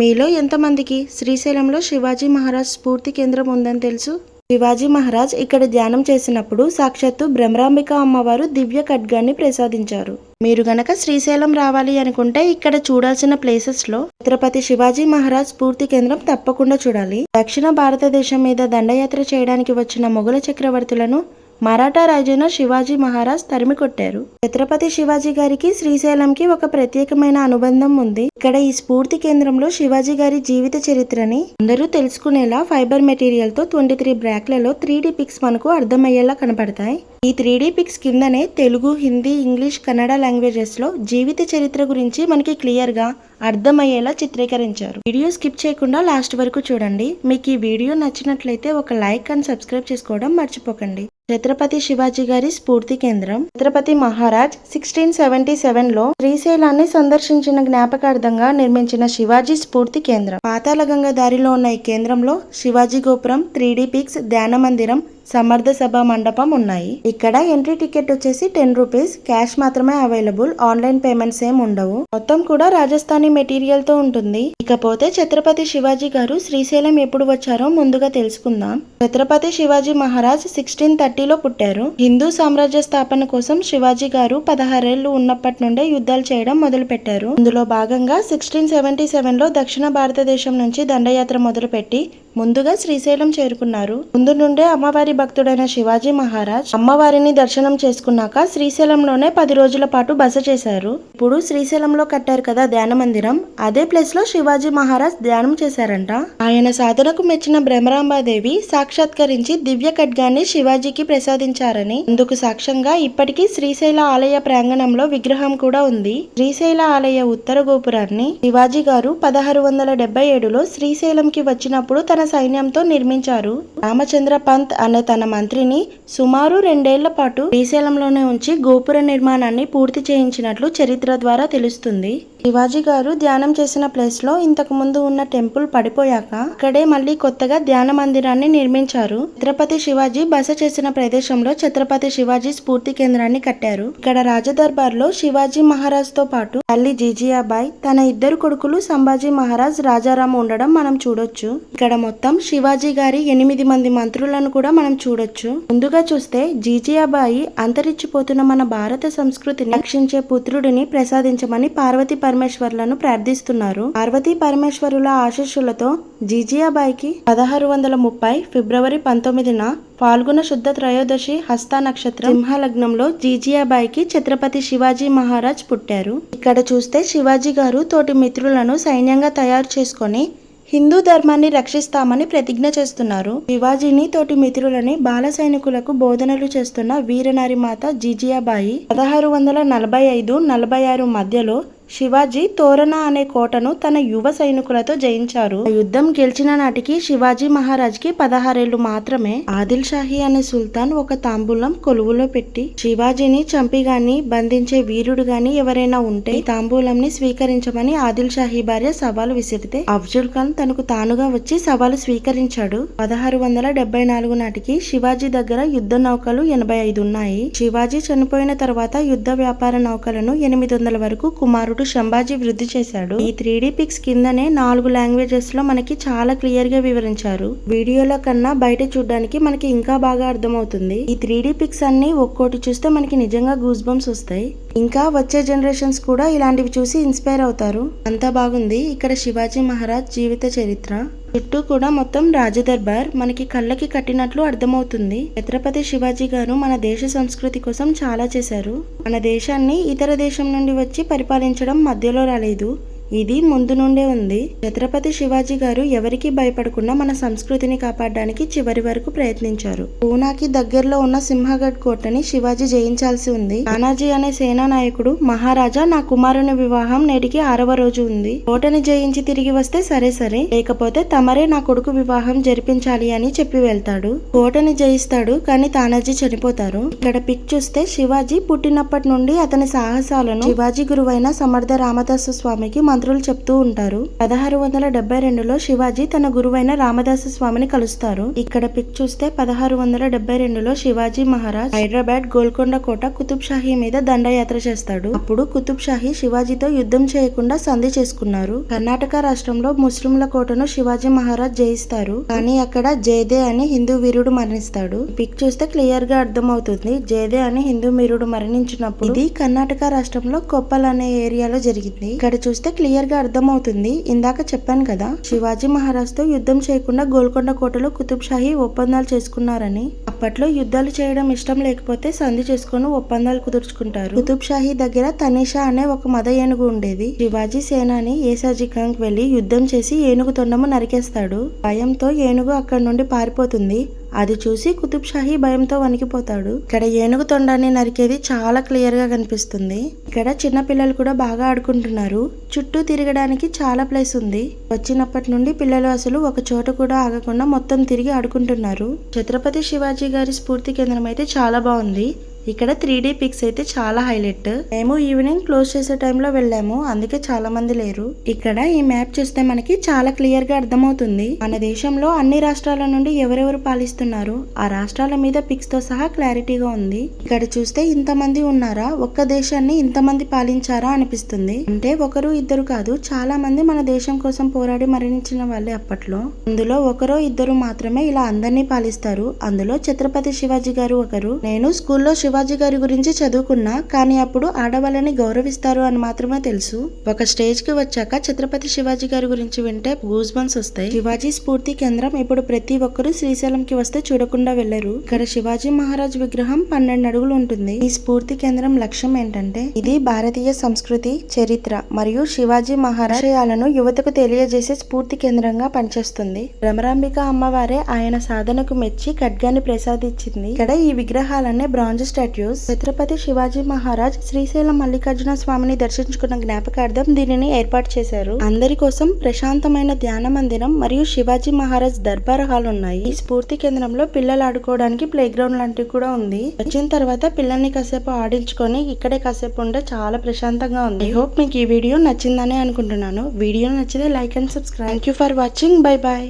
మీలో ఎంతమందికి శ్రీశైలంలో శివాజీ మహారాజ్ స్ఫూర్తి కేంద్రం ఉందని తెలుసు? శివాజీ మహారాజ్ ఇక్కడ ధ్యానం చేసినప్పుడు సాక్షాత్తు భ్రమరాంబిక అమ్మవారు దివ్య ఖడ్గాన్ని ప్రసాదించారు. మీరు గనక శ్రీశైలం రావాలి అనుకుంటే ఇక్కడ చూడాల్సిన ప్లేసెస్ లో ఛత్రపతి శివాజీ మహారాజ్ స్ఫూర్తి కేంద్రం తప్పకుండా చూడాలి. దక్షిణ భారతదేశం మీద దండయాత్ర చేయడానికి వచ్చిన మొఘల చక్రవర్తులను మరాఠా రాజైన శివాజీ మహారాజ్ తరిమి కొట్టారు. ఛత్రపతి శివాజీ గారికి శ్రీశైలంకి ఒక ప్రత్యేకమైన అనుబంధం ఉంది. ఇక్కడ ఈ స్ఫూర్తి కేంద్రంలో శివాజీ గారి జీవిత చరిత్రని అందరూ తెలుసుకునేలా ఫైబర్ మెటీరియల్ తో 23 బ్రాక్లలో 3D పిక్స్ మనకు అర్థమయ్యేలా కనపడతాయి. ఈ 3D పిక్స్ కిందనే తెలుగు, హిందీ, ఇంగ్లీష్, కన్నడ లాంగ్వేజెస్ లో జీవిత చరిత్ర గురించి మనకి క్లియర్ గా అర్థమయ్యేలా చిత్రీకరించారు. వీడియో స్కిప్ చేయకుండా లాస్ట్ వరకు చూడండి. మీకు ఈ వీడియో నచ్చినట్లయితే ఒక లైక్ అండ్ సబ్స్క్రైబ్ చేసుకోవడం మర్చిపోకండి. ఛత్రపతి శివాజీ గారి స్ఫూర్తి కేంద్రం. ఛత్రపతి మహారాజ్ 1677లో శ్రీశైలాన్ని సందర్శించిన జ్ఞాపకార్థంగా నిర్మించిన శివాజీ స్ఫూర్తి కేంద్రం. పాతాళగంగ దారిలో ఉన్న ఈ కేంద్రంలో శివాజీ గోపురం, 3D పిక్స్, ధ్యాన మందిరం, సమర్థ సభ మండపం ఉన్నాయి. ఇక్కడ ఎంట్రీ టికెట్ వచ్చేసి 10 రూపీస్. క్యాష్ మాత్రమే అవైలబుల్. ఆన్లైన్ పేమెంట్స్ ఏం ఉండవు. మొత్తం కూడా రాజస్థానీ మెటీరియల్ తో ఉంటుంది. ఇకపోతే ఛత్రపతి శివాజీ గారు శ్రీశైలం ఎప్పుడు వచ్చారో ముందుగా తెలుసుకుందాం. ఛత్రపతి శివాజీ మహారాజ్ 1630లో పుట్టారు. హిందూ సామ్రాజ్య స్థాపన కోసం శివాజీ గారు 16 ఏళ్లు ఉన్నప్పటి నుండే యుద్ధాలు చేయడం మొదలు పెట్టారు. అందులో భాగంగా 1677లో దక్షిణ భారతదేశం నుంచి దండయాత్ర మొదలుపెట్టి ముందుగా శ్రీశైలం చేరుకున్నారు. ముందు నుండే అమ్మవారి భక్తుడైన శివాజీ మహారాజ్ అమ్మవారిని దర్శనం చేసుకున్నాక శ్రీశైలంలోనే 10 రోజుల పాటు బస చేశారు. ఇప్పుడు శ్రీశైలంలో కట్టారు కదా ధ్యాన మందిరం, అదే ప్లేస్ లో శివాజీ మహారాజ్ ధ్యానం చేశారంట. ఆయన సాధనకు మెచ్చిన భ్రమరాంబాదేవి సాక్షాత్కరించి దివ్య ఖడ్గాన్ని శివాజీకి ప్రసాదించారని అందుకు సాక్ష్యంగా ఇప్పటికీ శ్రీశైల ఆలయ ప్రాంగణంలో విగ్రహం కూడా ఉంది. శ్రీశైల ఆలయ ఉత్తర గోపురాన్ని శివాజీ గారు 1677లో శ్రీశైలంకి వచ్చినప్పుడు తన సైన్యంతో నిర్మించారు. రామచంద్ర పంత్ అనే తన మంత్రిని సుమారు 2 ఏళ్ల పాటు శ్రీశైలంలోనే ఉంచి గోపుర నిర్మాణాన్ని పూర్తి చేయించినట్లు చరిత్ర ద్వారా తెలుస్తుంది. శివాజీ గారు ధ్యానం చేసిన ప్లేస్ లో ఇంతకు ముందు ఉన్న టెంపుల్ పడిపోయాక అక్కడే మళ్ళీ కొత్తగా ధ్యాన మందిరాన్ని నిర్మించారు. ఛత్రపతి శివాజీ బస చేసిన ప్రదేశంలో ఛత్రపతి శివాజీ స్ఫూర్తి కేంద్రాన్ని కట్టారు. ఇక్కడ రాజదర్బార్ లో శివాజీ మహారాజ్ తో పాటు తల్లి జిజియాబాయి, తన 2 కొడుకులు సంభాజీ మహారాజ్, రాజారాం ఉండడం మనం చూడొచ్చు. ఇక్కడ మొత్తం శివాజీ గారి 8 మంది మంత్రులను కూడా మనం చూడొచ్చు. ముందుగా చూస్తే జిజియాబాయి అంతరించిపోతున్న మన భారత సంస్కృతిని రక్షించే పుత్రుడిని ప్రసాదించమని పార్వతీ పరమేశ్వర్లను ప్రార్థిస్తున్నారు. పార్వతీ పరమేశ్వరుల ఆశీస్సులతో జిజియాబాయికి 1630 ఫిబ్రవరి 19న ఫాల్గుణ శుద్ధ త్రయోదశి హస్త నక్షత్రం సింహ లగ్నంలో జిజియాబాయికి ఛత్రపతి శివాజీ మహారాజ్ పుట్టారు. ఇక్కడ చూస్తే శివాజీ గారు తోటి మిత్రులను సైన్యంగా తయారు చేసుకొని హిందూ ధర్మాన్ని రక్షిస్తామని ప్రతిజ్ఞ చేస్తున్నారు. శివాజీని తోటి మిత్రులని బాల సైనికులకు బోధనలు చేస్తున్న వీరనారి మాత జిజియాబాయి 1645-46 మధ్యలో శివాజీ తోరణ అనే కోటను తన యువ సైనికులతో జయించారు. యుద్ధం గెలిచిన నాటికి శివాజీ మహారాజ్ కి 16 ఏళ్లు మాత్రమే. ఆదిల్ షాహీ అనే సుల్తాన్ ఒక తాంబూలం కొలువులో పెట్టి శివాజీని చంపి గాని బంధించే వీరుడు గాని ఎవరైనా ఉంటే ఈ తాంబూలంని స్వీకరించమని ఆదిల్ షాహీ భార్య సవాలు విసిరితే అఫ్జల్ ఖాన్ తనకు తానుగా వచ్చి సవాలు స్వీకరించాడు. 1674 నాటికి శివాజీ దగ్గర యుద్ధ నౌకలు 85 ఉన్నాయి. శివాజీ చనిపోయిన తర్వాత యుద్ధ వ్యాపార నౌకలను 800 వరకు కుమారుడు సంభాజీ వృద్ధి చేశాడు. ఈ 3D పిక్స్ కిందనే 4 లాంగ్వేజెస్ లో మనకి చాలా క్లియర్ గా వివరించారు. వీడియోలో కన్నా బయట చూడడానికి మనకి ఇంకా బాగా అర్థమవుతుంది. ఈ 3D పిక్స్ అన్ని ఒక్కోటి చూస్తే మనకి నిజంగా గూస్ బంప్స్ వస్తాయి. ఇంకా వచ్చే జనరేషన్స్ కూడా ఇలాంటివి చూసి ఇన్స్పైర్ అవుతారు. అంతా బాగుంది. ఇక్కడ శివాజీ మహారాజ్ జీవిత చరిత్ర చుట్టూ కూడా మొత్తం రాజదర్బార్ మనకి కళ్ళకి కట్టినట్లు అర్థమవుతుంది. ఛత్రపతి శివాజీ గారు మన దేశ సంస్కృతి కోసం చాలా చేశారు. మన దేశాన్ని ఇతర దేశం నుండి వచ్చి పరిపాలించడం మధ్యలో రాలేదు. ఇది ముందు నుండే ఉంది. ఛత్రపతి శివాజీ గారు ఎవరికి భయపడకుండా మన సంస్కృతిని కాపాడడానికి చివరి వరకు ప్రయత్నించారు. పూనాకి దగ్గరలో ఉన్న సింహగఢ్ కోటని శివాజీ జయించాల్సి ఉంది. నానాజీ అనే సేనా నాయకుడు, మహారాజా నా కుమారుని వివాహం నేటికి 6వ రోజు ఉంది. కోటని జయించి తిరిగి వస్తే సరే సరే, లేకపోతే తమరే నా కొడుకు వివాహం జరిపించాలి అని చెప్పి వెళ్తాడు. కోటని జయిస్తాడు, కానీ తానాజీ చనిపోతారు. ఇక్కడ పిక్ చూస్తే శివాజీ పుట్టినప్పటి నుండి అతని సాహసాలను శివాజీ గురువైన సమర్థ రామదాసు స్వామికి మంత్రులు చెప్తూ ఉంటారు. 1672లో శివాజీ తన గురువైన రామదాస స్వామిని కలుస్తారు. ఇక్కడ పిక్ చూస్తే 1672లో శివాజీ మహారాజ్ హైదరాబాద్ గోల్కొండ కోట కుతుబ్ షాహీ మీద దండయాత్ర చేస్తాడు. అప్పుడు కుతుబ్ షాహీ శివాజీతో యుద్ధం చేయకుండా సంధి చేసుకున్నారు. కర్ణాటక రాష్ట్రంలో ముస్లింల కోటను శివాజీ మహారాజ్ జయిస్తారు. కానీ అక్కడ జయదే అని హిందూ వీరుడు మరణిస్తాడు. పిక్ చూస్తే క్లియర్ గా అర్థమవుతుంది. జయదే అని హిందూ వీరుడు మరణించినప్పుడు ఇది కర్ణాటక రాష్ట్రంలో కొప్పల్ అనే ఏరియాలో జరిగింది. ఇక్కడ చూస్తే క్లియర్ గా అర్థమవుతుంది. ఇందాక చెప్పాను కదా, శివాజీ మహారాజ్ తో యుద్ధం చేయకుండా గోల్కొండ కోటలో కుతుబ్ షాహీ ఒప్పందాలు చేసుకున్నారని. అప్పట్లో యుద్ధాలు చేయడం ఇష్టం లేకపోతే సంధి చేసుకుని ఒప్పందాలు కుదుర్చుకుంటారు. కుతుబ్ షాహీ దగ్గర తనీషా అనే ఒక మద ఏనుగు ఉండేది. శివాజీ సేనాని ఏసాజీ ఖాన్ వెళ్లి యుద్ధం చేసి ఏనుగు తొండము నరికేస్తాడు. భయంతో ఏనుగు అక్కడి నుండి పారిపోతుంది. అది చూసి కుతుబ్ షాహీ భయంతో వణికిపోతాడు. ఇక్కడ ఏనుగు తొండాన్ని నరికేది చాలా క్లియర్ గా కనిపిస్తుంది. ఇక్కడ చిన్న పిల్లలు కూడా బాగా ఆడుకుంటున్నారు. చుట్టూ తిరగడానికి చాలా ప్లేస్ ఉంది. వచ్చినప్పటి నుండి పిల్లలు అసలు ఒక చోట కూడా ఆగకుండా మొత్తం తిరిగి ఆడుకుంటున్నారు. ఛత్రపతి శివాజీ గారి స్ఫూర్తి కేంద్రం అయితే చాలా బాగుంది. ఇక్కడ 3D పిక్స్ అయితే చాలా హైలైట్. మేము ఈవినింగ్ క్లోజ్ చేసే టైంలో వెళ్ళాము, అందుకే చాలా మంది లేరు. ఇక్కడ ఈ మ్యాప్ చూస్తే మనకి చాలా క్లియర్ గా అర్థమవుతుంది మన దేశంలో అన్ని రాష్ట్రాల నుండి ఎవరెవరు పాలిస్తున్నారు, ఆ రాష్ట్రాల మీద పిక్స్ తో సహా క్లారిటీగా ఉంది. ఇక్కడ చూస్తే ఇంతమంది ఉన్నారా, ఒక్క దేశాన్ని ఇంతమంది పాలించారా అనిపిస్తుంది. అంటే ఒకరు ఇద్దరు కాదు, చాలా మంది మన దేశం కోసం పోరాడి మరణించిన వాళ్ళే అప్పట్లో. అందులో ఒకరో ఇద్దరు మాత్రమే ఇలా అందరినీ పాలిస్తారు. అందులో ఛత్రపతి శివాజీ గారు ఒకరు. నేను స్కూల్లో శివాజీ గారి గురించి చదువుకున్నా, కానీ అప్పుడు ఆడవాళ్ళని గౌరవిస్తారు అని మాత్రమే తెలుసు. ఒక స్టేజ్ కి వచ్చాక ఛత్రపతి శివాజీ గారి గురించి వింటే గూస్ బంప్స్ వస్తాయి. శివాజీ స్ఫూర్తి కేంద్రం ఇప్పుడు ప్రతి ఒక్కరూ శ్రీశైలంకి వస్తే చూడకుండా వెళ్లరు. ఇక్కడ శివాజీ మహారాజ్ విగ్రహం 12 అడుగులు ఉంటుంది. ఈ స్ఫూర్తి కేంద్రం లక్ష్యం ఏంటంటే, ఇది భారతీయ సంస్కృతి, చరిత్ర మరియు శివాజీ మహారాజ్ విషయాలను యువతకు తెలియజేసే స్ఫూర్తి కేంద్రంగా పనిచేస్తుంది. భ్రమరాంబిక అమ్మవారే ఆయన సాధనకు మెచ్చి ఖడ్గాన్ని ప్రసాదించింది. ఇక్కడ ఈ విగ్రహాలన్నీ బ్రాంజ్ స్టాట్యూస్. ఛత్రపతి శివాజీ మహారాజ్ శ్రీశైలం మల్లికార్జున స్వామిని దర్శించుకున్న జ్ఞాపకార్థం దీనిని ఏర్పాటు చేశారు. అందరి కోసం ప్రశాంతమైన ధ్యాన మందిరం మరియు శివాజీ మహారాజ్ దర్బార్ హాల్ ఉన్నాయి. ఈ స్ఫూర్తి కేంద్రంలో పిల్లలు ఆడుకోవడానికి ప్లే గ్రౌండ్ లాంటివి కూడా ఉంది. వచ్చిన తర్వాత పిల్లల్ని కాసేపు ఆడించుకొని ఇక్కడే కాసేపు ఉంటే చాలా ప్రశాంతంగా ఉంది. ఐ హోప్ మీకు ఈ వీడియో నచ్చిందనే అనుకుంటున్నాను. వీడియో నచ్చితే like and subscribe. Thank you for watching. Bye bye.